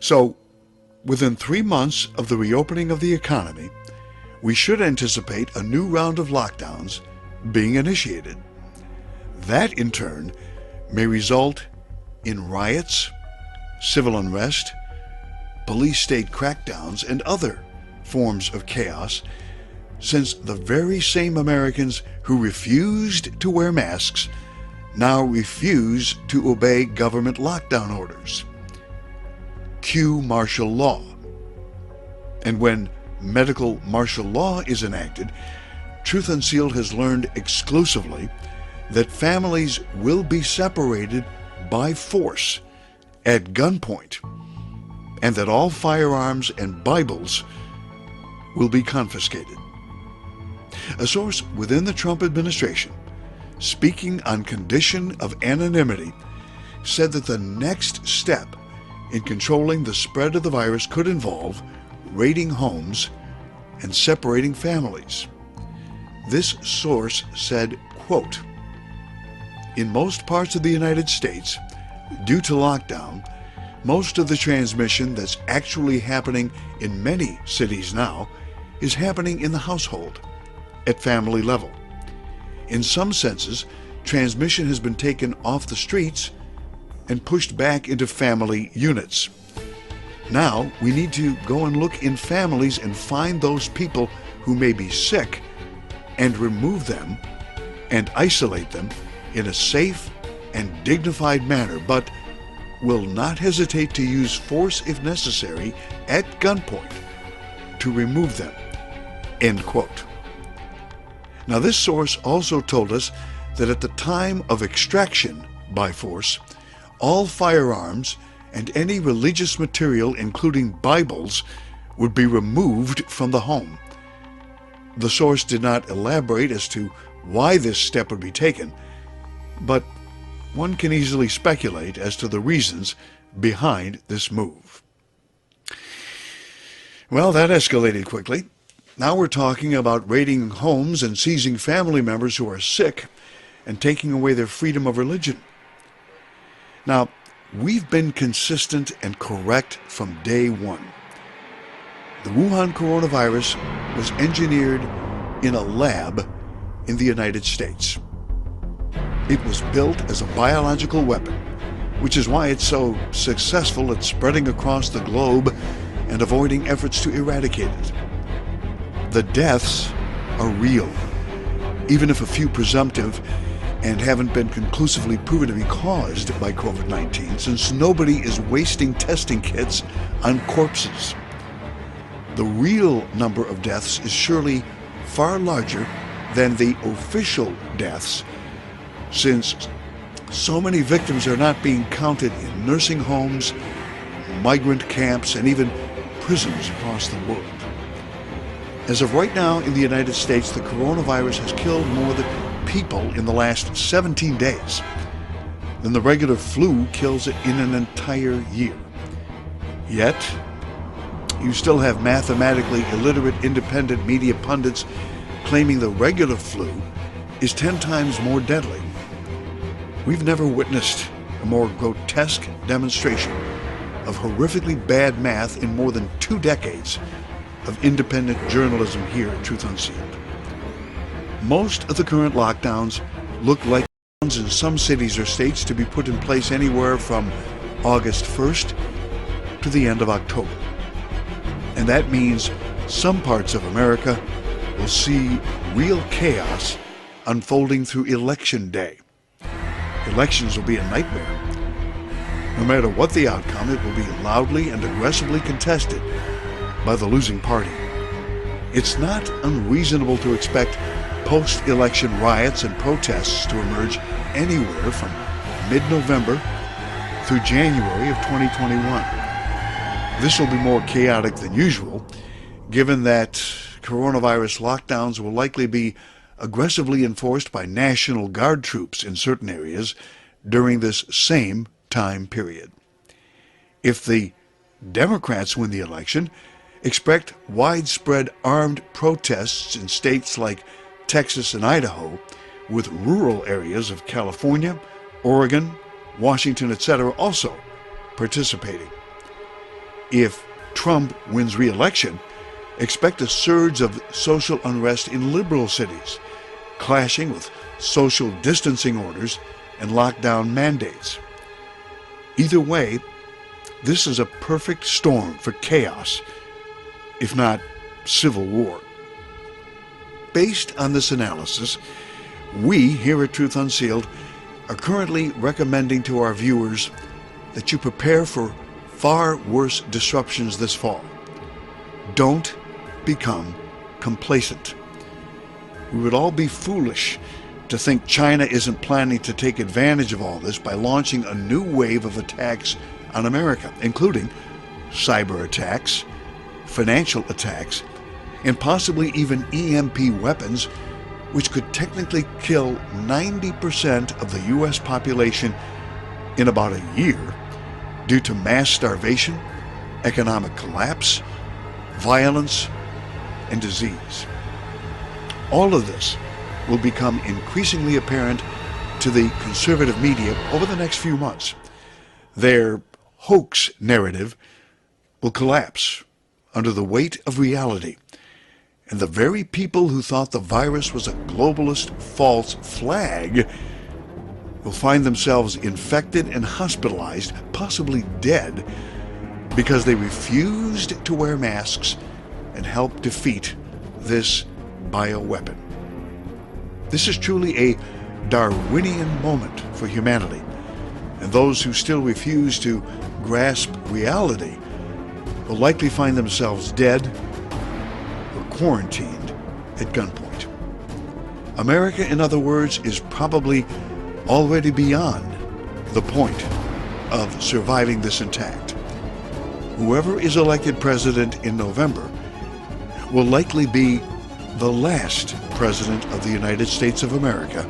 So, within 3 months of the reopening of the economy, we should anticipate a new round of lockdowns being initiated. That, in turn, may result in riots, civil unrest, police state crackdowns, and other forms of chaos, since the very same Americans who refused to wear masks now refuse to obey government lockdown orders. Cue martial law. And when medical martial law is enacted, Truth Unsealed has learned exclusively that families will be separated by force at gunpoint, and that all firearms and Bibles will be confiscated. A source within the Trump administration, speaking on condition of anonymity, said that the next step in controlling the spread of the virus could involve raiding homes and separating families. This source said, quote, "In most parts of the United States, due to lockdown, most of the transmission that's actually happening in many cities now is happening in the household, at family level. In some senses, transmission has been taken off the streets and pushed back into family units. Now we need to go and look in families and find those people who may be sick and remove them and isolate them in a safe and dignified manner, but will not hesitate to use force if necessary at gunpoint to remove them." End quote. Now, this source also told us that at the time of extraction by force, all firearms and any religious material, including Bibles, would be removed from the home. The source did not elaborate as to why this step would be taken, but one can easily speculate as to the reasons behind this move. Well, that escalated quickly. Now we're talking about raiding homes and seizing family members who are sick and taking away their freedom of religion. Now, we've been consistent and correct from day one. The Wuhan coronavirus was engineered in a lab in the United States. It was built as a biological weapon, which is why it's so successful at spreading across the globe and avoiding efforts to eradicate it. The deaths are real, even if a few presumptive and haven't been conclusively proven to be caused by COVID-19, since nobody is wasting testing kits on corpses. The real number of deaths is surely far larger than the official deaths, since so many victims are not being counted in nursing homes, migrant camps, and even prisons across the world. As of right now in the United States, the coronavirus has killed more people in the last 17 days than the regular flu kills it in an entire year. Yet, you still have mathematically illiterate independent media pundits claiming the regular flu is 10 times more deadly. We've never witnessed a more grotesque demonstration of horrifically bad math in more than 2 decades of independent journalism here at Truth Unsealed. Most of the current lockdowns look like ones in some cities or states to be put in place anywhere from August 1st to the end of October. And that means some parts of America will see real chaos unfolding through Election Day. Elections will be a nightmare. No matter what the outcome, it will be loudly and aggressively contested by the losing party. It's not unreasonable to expect post-election riots and protests to emerge anywhere from mid-November through January of 2021. This will be more chaotic than usual, given that coronavirus lockdowns will likely be aggressively enforced by National Guard troops in certain areas during this same time period. If the Democrats win the election, expect widespread armed protests in states like Texas and Idaho, with rural areas of California, Oregon, Washington, etc. also participating. If Trump wins re-election, expect a surge of social unrest in liberal cities, clashing with social distancing orders and lockdown mandates. Either way, this is a perfect storm for chaos, if not civil war. Based on this analysis, we here at Truth Unsealed are currently recommending to our viewers that you prepare for far worse disruptions this fall. Don't become complacent. We would all be foolish to think China isn't planning to take advantage of all this by launching a new wave of attacks on America, including cyber attacks, financial attacks, and possibly even EMP weapons, which could technically kill 90% of the U.S. population in about a year due to mass starvation, economic collapse, violence, and disease. All of this will become increasingly apparent to the conservative media over the next few months. Their hoax narrative will collapse under the weight of reality, and the very people who thought the virus was a globalist false flag will find themselves infected and hospitalized, possibly dead, because they refused to wear masks and help defeat this bioweapon. This is truly a Darwinian moment for humanity, and those who still refuse to grasp reality will likely find themselves dead or quarantined at gunpoint. America, in other words, is probably already beyond the point of surviving this intact. Whoever is elected president in November will likely be the last president of the United States of America